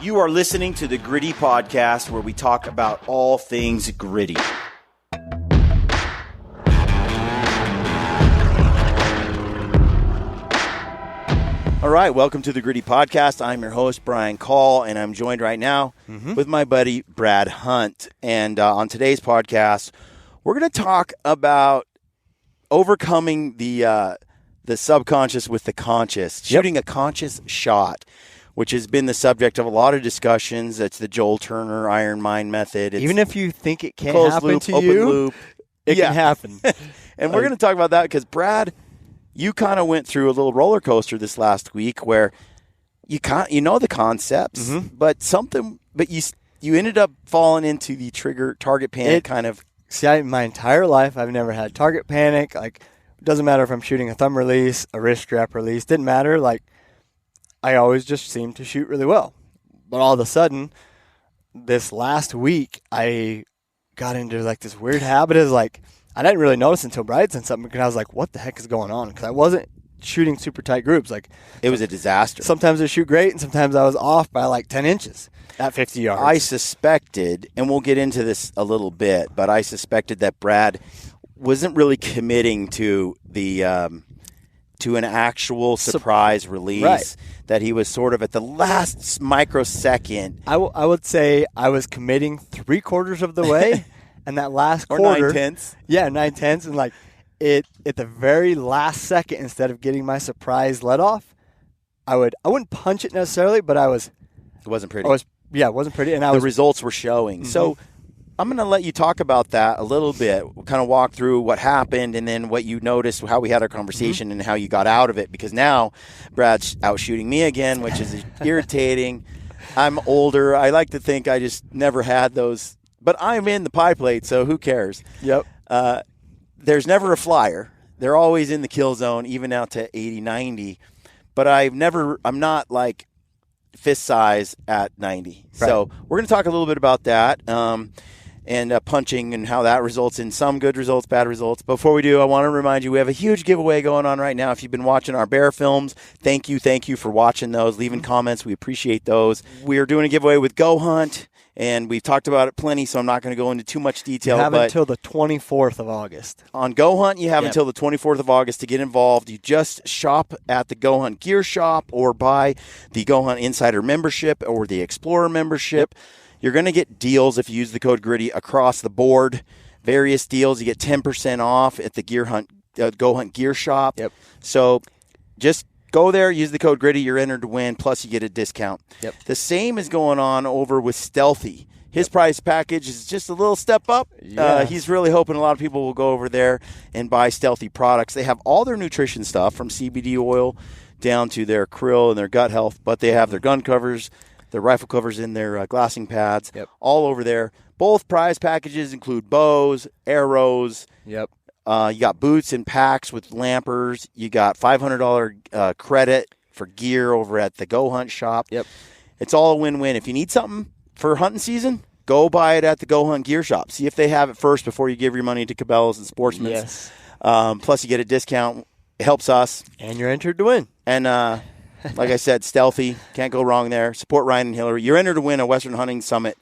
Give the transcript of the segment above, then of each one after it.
You are listening to the Gritty Podcast, where we talk about all things gritty. All right, welcome to the Gritty Podcast. I'm your host, Brian Call, and I'm joined right now with my buddy, Brad Hunt. And on today's podcast, we're going to talk about overcoming the subconscious with the conscious, shooting a conscious shot, which has been the subject of a lot of discussions. It's the Joel Turner Iron Mind method. It's even if you think it can't closed happen loop, to open you, loop. it can happen. And we're going to talk about that because, Brad, you kind of went through a little roller coaster this last week where you know the concepts, but you ended up falling into the target panic kind of. See, my entire life, I've never had target panic. Like, it doesn't matter if I'm shooting a thumb release, a wrist strap release. Didn't matter. Like, I always just seemed to shoot really well. But all of a sudden, this last week, I got into like this weird habit of like, I didn't really notice until Bride sent something because I was like, what the heck is going on? Because I wasn't shooting super tight groups. Like, it was a disaster. Sometimes I shoot great, and sometimes I was off by like 10 inches at 50 yards. I suspected, and we'll get into this a little bit, but I suspected that Brad wasn't really committing to the to an actual surprise release. Right. That he was sort of at the last microsecond. I would say I was committing 3/4 of the way, and that last or quarter, 9/10. Yeah, 9/10, and like it at the very last second, instead of getting my surprise let off, I wouldn't punch it necessarily, but it wasn't pretty. It wasn't pretty, and the results were showing. So I'm going to let you talk about that a little bit. We'll kind of walk through what happened and then what you noticed, how we had our conversation, and how you got out of it. Because now Brad's out shooting me again, which is irritating. I'm older. I like to think I just never had those. But I'm in the pie plate, so who cares? Yep. There's never a flyer. They're always in the kill zone, even out to 80, 90. But I'm not like fist size at 90. Right. So we're going to talk a little bit about that. And punching and how that results in some good results, bad results. Before we do, I want to remind you we have a huge giveaway going on right now. If you've been watching our bear films, thank you for watching those, leaving comments. We appreciate those. We are doing a giveaway with Go Hunt, and we've talked about it plenty, so I'm not going to go into too much detail. You have until the 24th of August. On Go Hunt, you have until the 24th of August to get involved. You just shop at the Go Hunt Gear Shop or buy the Go Hunt Insider membership or the Explorer membership. Yep. You're going to get deals if you use the code GRITTY across the board. Various deals. You get 10% off at the Go Hunt Gear Shop. Yep. So just go there, use the code GRITTY. You're entered to win, plus you get a discount. Yep. The same is going on over with Stealthy. His price package is just a little step up. Yes. He's really hoping a lot of people will go over there and buy Stealthy products. They have all their nutrition stuff from CBD oil down to their krill and their gut health, but they have their gun covers, their rifle covers, in their glassing pads, all over there. Both prize packages include bows, arrows. Yep. You got boots and packs with lampers. You got $500 credit for gear over at the Go Hunt shop. Yep. It's all a win-win. If you need something for hunting season, go buy it at the Go Hunt Gear Shop. See if they have it first before you give your money to Cabela's and Sportsman's. Yes. Plus, you get a discount. It helps us. And you're entered to win. And like I said, Stealthy, can't go wrong there. Support Ryan and Hillary. You're entered to win a Western Hunting Summit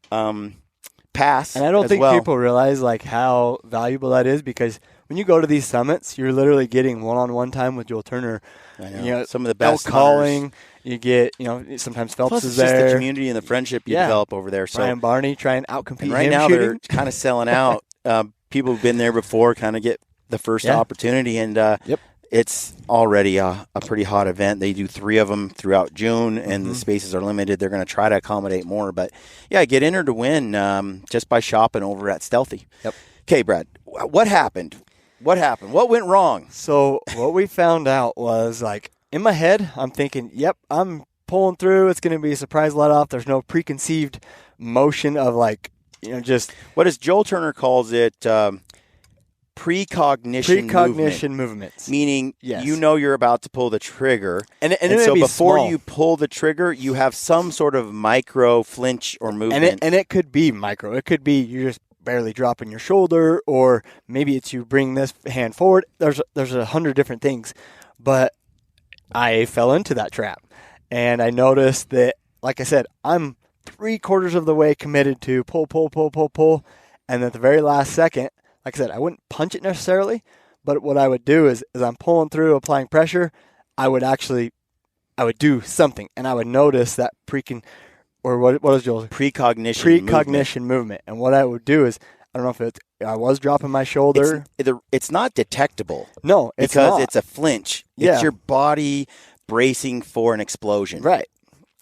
pass. And I don't think people realize like how valuable that is, because when you go to these summits, you're literally getting one-on-one time with Joel Turner. I know. Some of the best elk calling. You get, sometimes Phelps Plus, is it's there. Just the community and the friendship you develop over there. So Brian Barney trying to outcompete him. Right now, shooting. they're kind of selling out. People who've been there before kind of get the first opportunity, and it's already a pretty hot event. They do 3 of them throughout June, and the spaces are limited. They're going to try to accommodate more. But, get entered to win just by shopping over at Stealthy. Yep. Okay, Brad, what happened? What went wrong? So what we found out was, like, in my head, I'm thinking, I'm pulling through. It's going to be a surprise let-off. There's no preconceived motion of, like, just. What as Joel Turner calls it, precognition movements. Meaning, you're about to pull the trigger. And so before you pull the trigger, you have some sort of micro flinch or movement. And it could be micro. It could be you're just barely dropping your shoulder, or maybe it's you bring this hand forward. There's 100 different things. But I fell into that trap. And I noticed that like I said, I'm 3/4 of the way committed to pull. And at the very last second, like I said, I wouldn't punch it necessarily, but what I would do is as I'm pulling through, applying pressure, I would do something, and I would notice that what is Joel's? Precognition movement. And what I would do is, I don't know if I was dropping my shoulder. It's not detectable. No, it's because not. It's a flinch. Yeah. It's your body bracing for an explosion. Right.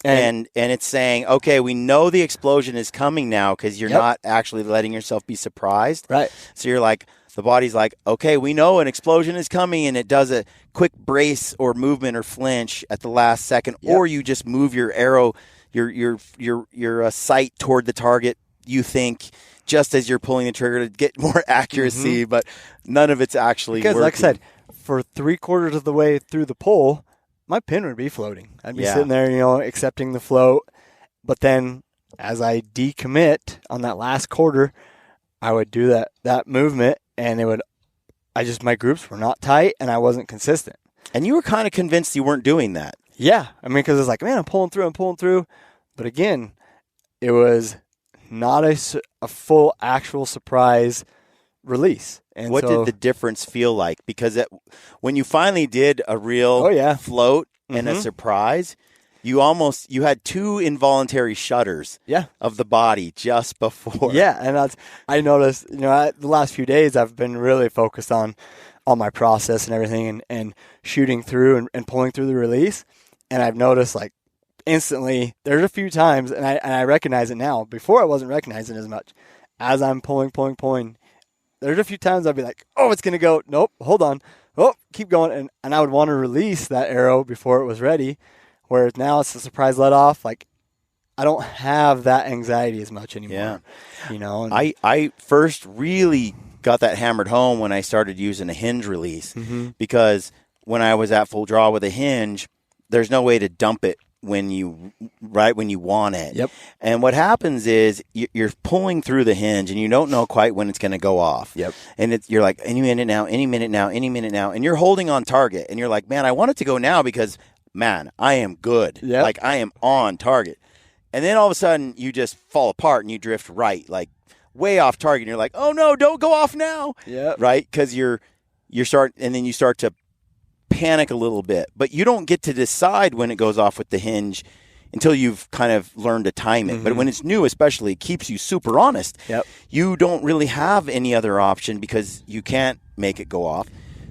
And it's saying, okay, we know the explosion is coming now because you're not actually letting yourself be surprised. Right. So you're like, the body's like, okay, we know an explosion is coming, and it does a quick brace or movement or flinch at the last second, or you just move your arrow, your sight toward the target, you think, just as you're pulling the trigger to get more accuracy, but none of it's actually working. Because, like I said, for 3/4 of the way through the pull, my pin would be floating. I'd be sitting there, accepting the float. But then as I decommit on that last quarter, I would do that movement, and my groups were not tight, and I wasn't consistent. And you were kind of convinced you weren't doing that. Yeah. I mean, because it's like, man, I'm pulling through. But again, it was not a full actual surprise release. And what did the difference feel like? Because when you finally did a real float and a surprise, you had 2 involuntary shudders of the body just before. Yeah, and I noticed, the last few days I've been really focused on my process and everything and shooting through and pulling through the release. And I've noticed, like, instantly, there's a few times, and I recognize it now. Before I wasn't recognizing it as much. As I'm pulling, there's a few times I'd be like, oh, it's going to go. Nope, hold on. Oh, keep going. And I would want to release that arrow before it was ready. Whereas now it's a surprise let off. Like, I don't have that anxiety as much anymore. Yeah. I first really got that hammered home when I started using a hinge release. Because when I was at full draw with a hinge, there's no way to dump it when you want it. Yep. And what happens is you're pulling through the hinge and you don't know quite when it's going to go off. Yep. And you're like, any minute now, and you're holding on target, and you're like, man, I want it to go now because, man, I am good. Yep. Like, I am on target. And then all of a sudden you just fall apart and you drift right, like way off target. And you're like, oh no, don't go off now. Yep. Right? Because you start to panic a little bit, but you don't get to decide when it goes off with the hinge until you've kind of learned to time it. But when it's new, especially, it keeps you super honest. Yep. You don't really have any other option because you can't make it go off.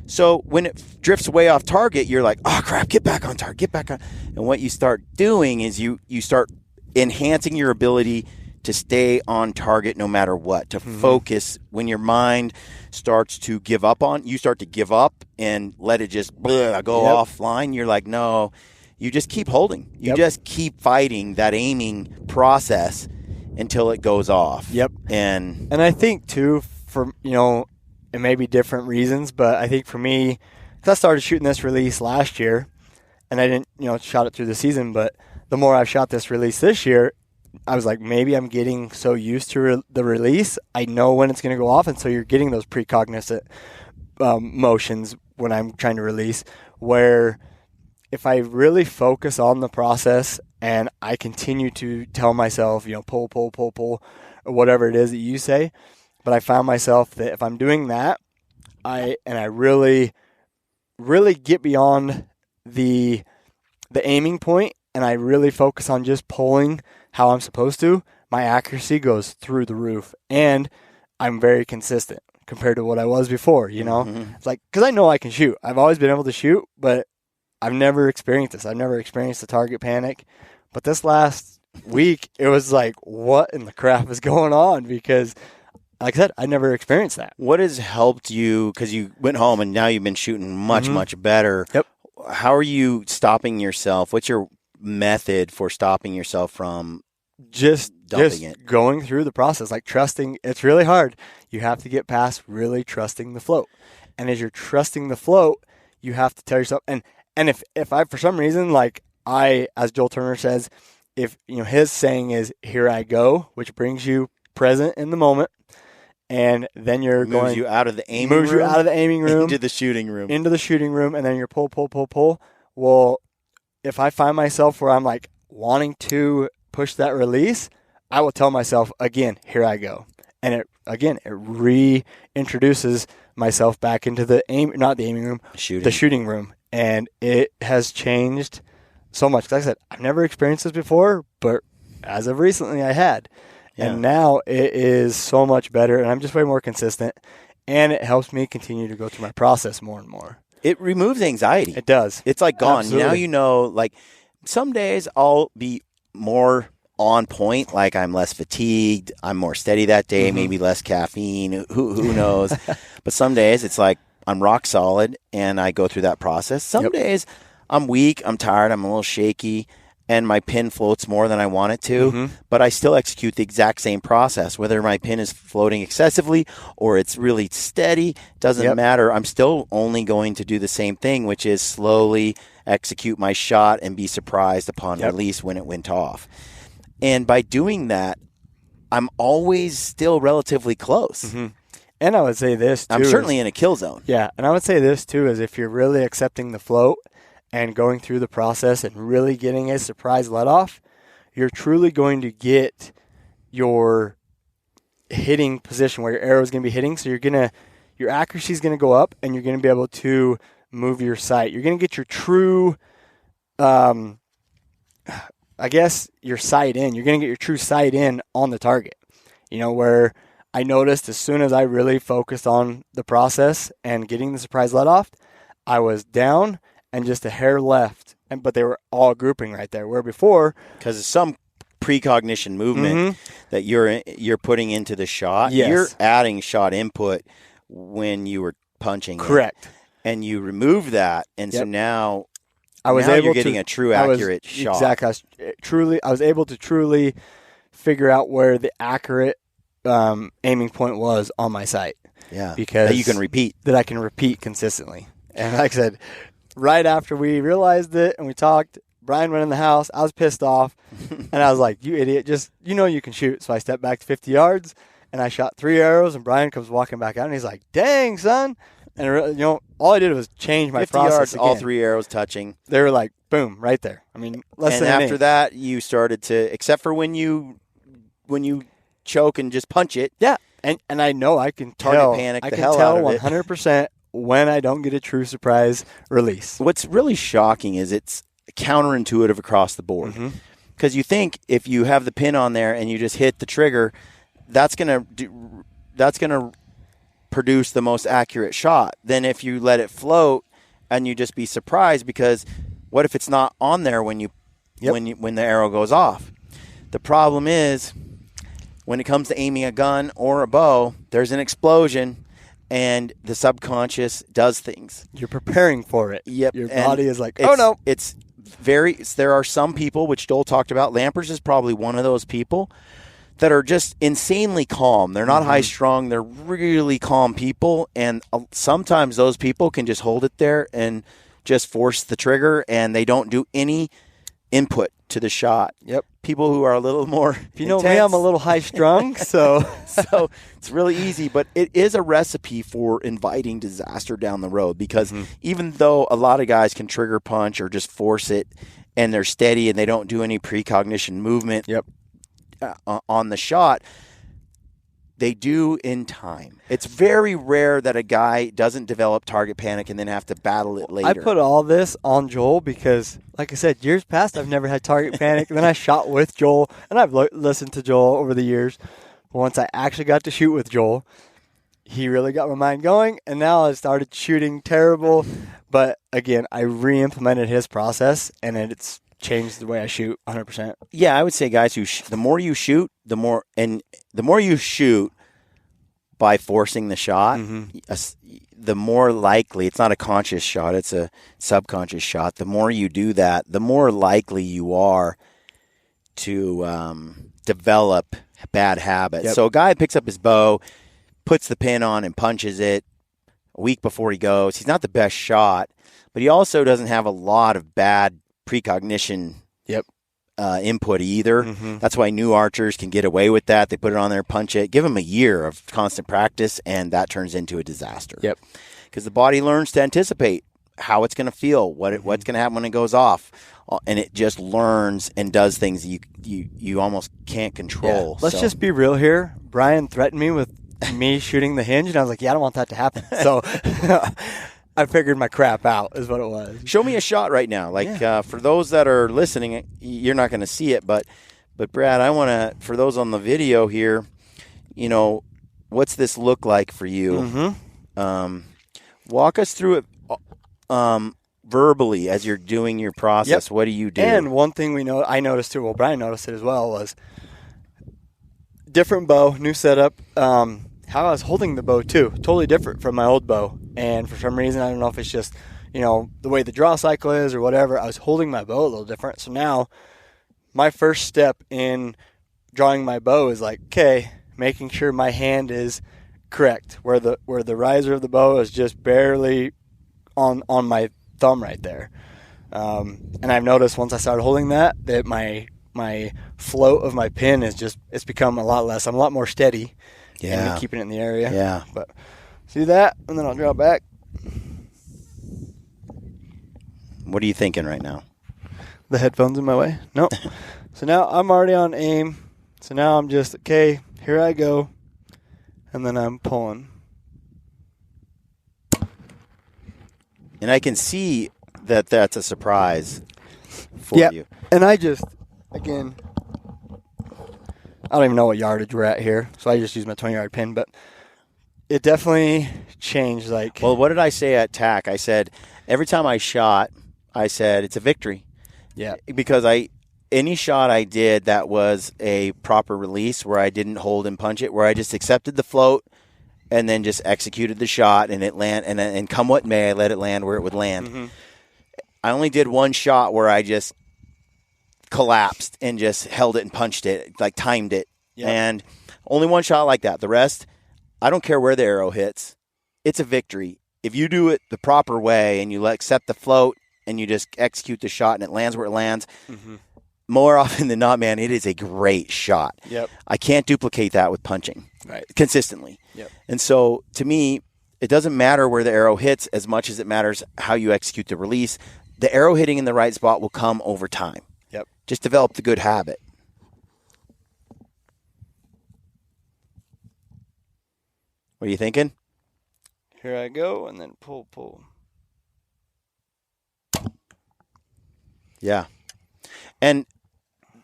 So when it drifts way off target, you're like, oh crap, get back on target, get back on. And what you start doing is you start enhancing your ability to stay on target no matter what, to focus. When your mind starts to give up you start to give up and let it just go offline. You're like, no, you just keep holding. You just keep fighting that aiming process until it goes off. Yep. And I think too, for, it may be different reasons, but I think for me, because I started shooting this release last year and I didn't, shot it through the season, but the more I've shot this release this year, I was like, maybe I'm getting so used to the release, I know when it's going to go off, and so you're getting those precognizant motions when I'm trying to release, where if I really focus on the process and I continue to tell myself, pull, or whatever it is that you say, but I found myself that if I'm doing that, I really, really get beyond the aiming point, and I really focus on just pulling how I'm supposed to, my accuracy goes through the roof, and I'm very consistent compared to what I was before, It's like, because I know I can shoot. I've always been able to shoot, but I've never experienced this. I've never experienced the target panic. But this last week, it was like, what in the crap is going on? Because, like I said, I never experienced that. What has helped you, because you went home and now you've been shooting much, much better. Yep. How are you stopping yourself? What's your method for stopping yourself from just dumping it? Going through the process, like trusting. It's really hard. You have to get past really trusting the float. And as you're trusting the float, you have to tell yourself, and if I, for some reason, like as Joel Turner says, if his saying is, here I go, which brings you present in the moment, and then you're moves you out of the aiming room into the shooting room, and then you're pull. Well, if I find myself where I'm like, wanting to push that release, I will tell myself, again, here I go. And it reintroduces myself back into the shooting room. And it has changed so much. Like I said, I've never experienced this before, but as of recently I had. Yeah. And now it is so much better, and I'm just way more consistent, and it helps me continue to go through my process more and more. It removes anxiety. It does. It's like gone. Absolutely. Now you know, like some days I'll be more on point, like I'm less fatigued, I'm more steady that day, maybe less caffeine, who knows. But some days it's like I'm rock solid, and I go through that process. Some days I'm weak, I'm tired, I'm a little shaky, and my pin floats more than I want it to, but I still execute the exact same process. Whether my pin is floating excessively or it's really steady, doesn't matter. I'm still only going to do the same thing, which is slowly execute my shot and be surprised upon release when it went off. And by doing that, I'm always still relatively close. And I would say this, too. I'm certainly in a kill zone. Yeah, and I would say this, too, is if you're really accepting the float and going through the process and really getting a surprise let-off, you're truly going to get your hitting position where your arrow is going to be hitting. So your accuracy is going to go up, and you're going to be able to move your sight. You're going to get your true, your sight in. You're going to get your true sight in on the target. Where I noticed as soon as I really focused on the process and getting the surprise let-off, I was down and just a hair left, but they were all grouping right there. Where before, because of some precognition movement that you're putting into the shot, you're adding shot input when you were punching. Correct. And you remove that, and so now you're getting a true accurate shot. Exactly. I was able to truly figure out where the accurate aiming point was on my sight. Yeah, because that you can repeat. That I can repeat consistently. And like I said, right after we realized it and we talked, Brian went in the house. I was pissed off, and I was like, "You idiot! Just you can shoot." So I stepped back to 50 yards, and I shot 3 arrows. And Brian comes walking back out, and he's like, "Dang, son!" And all I did was change my 50 process yards, again. all 3 arrows touching. They were like, boom, right there. I mean, less than an after inch. that, you started to, except for when you choke and just punch it. Yeah, and I know I can target panic the hell out of it. 100% when I don't get a true surprise release. What's really shocking is it's counterintuitive across the board. Because you think if you have the pin on there and you just hit the trigger, that's gonna produce the most accurate shot. Then if you let it float and you just be surprised, because what if it's not on there when the arrow goes off? The problem is when it comes to aiming a gun or a bow, there's an explosion and the subconscious does things. You're preparing for it. Yep. Your body is like, oh no. There are some people, which Joel talked about. Lampers is probably one of those people that are just insanely calm. They're not high-strung. They're really calm people, and sometimes those people can just hold it there and just force the trigger, and they don't do any input to the shot. Yep. People who are a little more If you know me, I'm a little high-strung, so it's really easy, but it is a recipe for inviting disaster down the road, because even though a lot of guys can trigger punch or just force it, and they're steady and they don't do any precognition movement, on the shot, they do in time. It's very rare that a guy doesn't develop target panic and then have to battle it later. I put all this on Joel because, like I said, years past I've never had target panic. And then I shot with Joel, and I've listened to Joel over the years. But once I actually got to shoot with Joel, he really got my mind going, and now I started shooting terrible. But again, I re-implemented his process, and it's changed the way I shoot 100%. Yeah, I would say, guys, the more you shoot, the more you shoot by forcing the shot, the more likely, it's not a conscious shot, it's a subconscious shot. The more you do that, the more likely you are to develop bad habits. So a guy picks up his bow, puts the pin on and punches it a week before he goes. He's not the best shot, but he also doesn't have a lot of bad precognition input either. That's why new archers can get away with that. They put it on there, punch it, give them a year of constant practice, and that turns into a disaster. Because the body learns to anticipate how it's going to feel, what's going to happen when it goes off. And it just learns and does things you almost can't control. Yeah. Let's just be real here. Brian threatened me with me shooting the hinge, and I was like, yeah, I don't want that to happen. So I figured my crap out is what it was. Show me a shot right now. For those that are listening, you're not going to see it, but Brad, I want to, for those on the video here, what's this look like for you? Walk us through it verbally as you're doing your process. What do you do? And one thing I noticed too, well, Brian noticed it as well, was different bow, new setup. How I was holding the bow too, totally different from my old bow. And for some reason, I don't know if it's just, the way the draw cycle is or whatever, I was holding my bow a little different. So now my first step in drawing my bow is making sure my hand is correct, where the riser of the bow is just barely on my thumb right there. And I've noticed once I started holding that my float of my pin it's become a lot less. I'm a lot more steady. Yeah. Keeping it in the area. Yeah. But do that, and then I'll draw back. What are you thinking right now? The headphones in my way? Nope. So now I'm already on aim. So now I'm just, okay, here I go. And then I'm pulling. And I can see that that's a surprise for you. And I just, again, I don't even know what yardage we're at here, so I just use my 20-yard pin, but it definitely changed. Well, what did I say at TAC? I said, every time I shot, I said, it's a victory. Yeah. Because any shot I did that was a proper release where I didn't hold and punch it, where I just accepted the float and then just executed the shot and it land, and come what may, I let it land where it would land. Mm-hmm. I only did one shot where I just collapsed and just held it and punched it, timed it. Yep. And only one shot like that. The rest, I don't care where the arrow hits. It's a victory. If you do it the proper way and you accept the float and you just execute the shot and it lands where it lands, more often than not, man, it is a great shot. Yep. I can't duplicate that with punching consistently. Yep. And so, to me, it doesn't matter where the arrow hits as much as it matters how you execute the release. The arrow hitting in the right spot will come over time. Yep. Just develop the good habit. What are you thinking? Here I go, and then pull. Yeah. And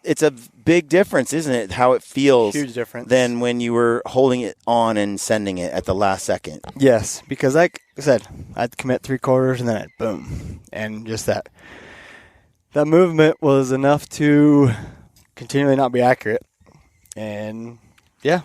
it's a big difference, isn't it, how it feels? Huge difference. Than when you were holding it on and sending it at the last second. Yes, because like I said, I'd commit 3/4 and then I'd boom. And just that movement was enough to continually not be accurate. And yeah.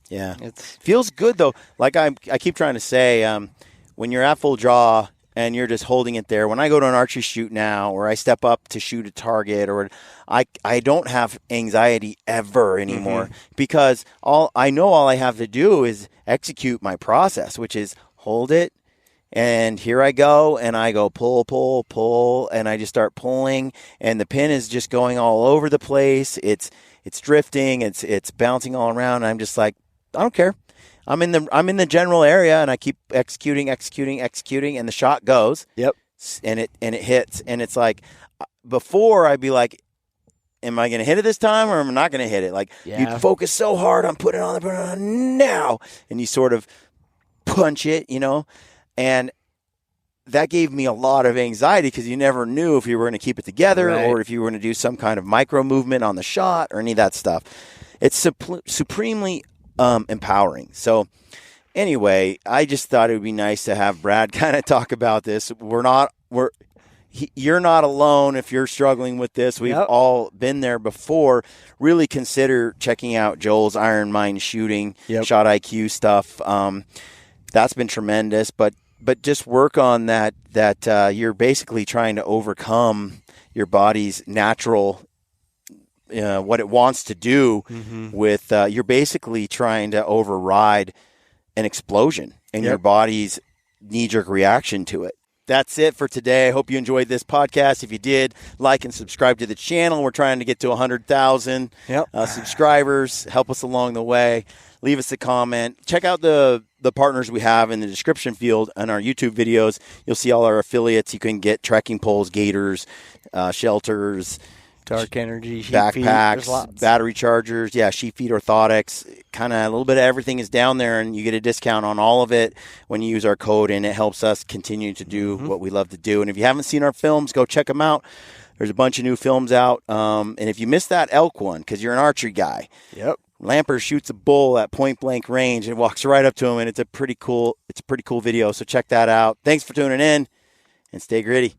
Yeah. It feels good, though. Like I keep trying to say, when you're at full draw and you're just holding it there, when I go to an archery shoot now or I step up to shoot a target, or I don't have anxiety ever anymore because all I have to do is execute my process, which is hold it, and here I go, and I go pull, and I just start pulling, and the pin is just going all over the place. It's drifting, it's bouncing all around, and I'm just like, I don't care. I'm in the general area, and I keep executing, and the shot goes. Yep. And it hits, and it's like before I'd be like, am I going to hit it this time, or am I not going to hit it? You'd focus so hard on putting it on now, and you sort of punch it, and that gave me a lot of anxiety because you never knew if you were going to keep it together or if you were going to do some kind of micro movement on the shot or any of that stuff. It's supremely empowering. So anyway, I just thought it would be nice to have Brad kind of talk about this. You're not alone if you're struggling with this. We've all been there before. Really consider checking out Joel's Iron Mind shooting, shot IQ stuff. That's been tremendous, but just work on that you're basically trying to overcome your body's natural what it wants to do with you're basically trying to override an explosion in your body's knee-jerk reaction to it. That's it for today. I hope you enjoyed this podcast. If you did, like and subscribe to the channel. We're trying to get to 100,000 subscribers. Help us along the way. leave us a comment. Check out the partners we have in the description field on our YouTube videos. You'll see all our affiliates. You can get trekking poles, gaiters, shelters, Dark energy, sheep backpacks, battery chargers, sheep feet, orthotics, kind of a little bit of everything is down there, and you get a discount on all of it when you use our code, and it helps us continue to do what we love to do. And if you haven't seen our films, go check them out. There's a bunch of new films out. And if you missed that elk one, because you're an archery guy, Lamper shoots a bull at point blank range and walks right up to him, and it's a pretty cool video. So check that out. Thanks for tuning in, and stay gritty.